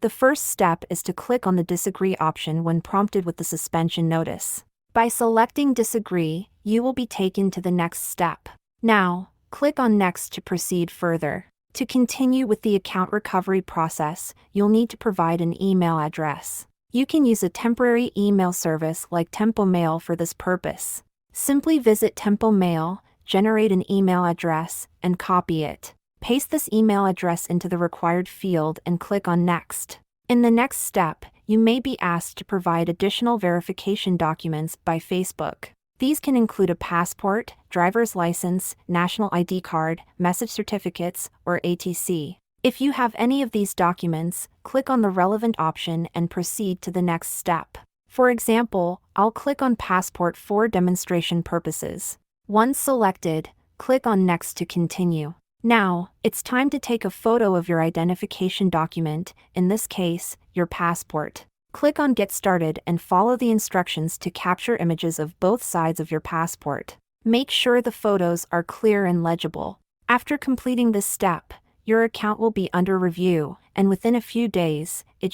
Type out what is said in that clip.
The first step is to click on the Disagree option when prompted with the suspension notice. By selecting Disagree, you will be taken to the next step. Now, click on Next to proceed further. To continue with the account recovery process, you'll need to provide an email address. You can use a temporary email service like Tempo Mail for this purpose. Simply visit Tempo Mail, generate an email address, and copy it. Paste this email address into the required field and click on Next. In the next step, you may be asked to provide additional verification documents by Facebook. These can include a passport, driver's license, national ID card, message certificates, or ATC. If you have any of these documents, click on the relevant option and proceed to the next step. For example, I'll click on Passport for demonstration purposes. Once selected, click on Next to continue. Now, it's time to take a photo of your identification document, in this case, your passport. Click on Get Started and follow the instructions to capture images of both sides of your passport. Make sure the photos are clear and legible. After completing this step, your account will be under review, and within a few days, it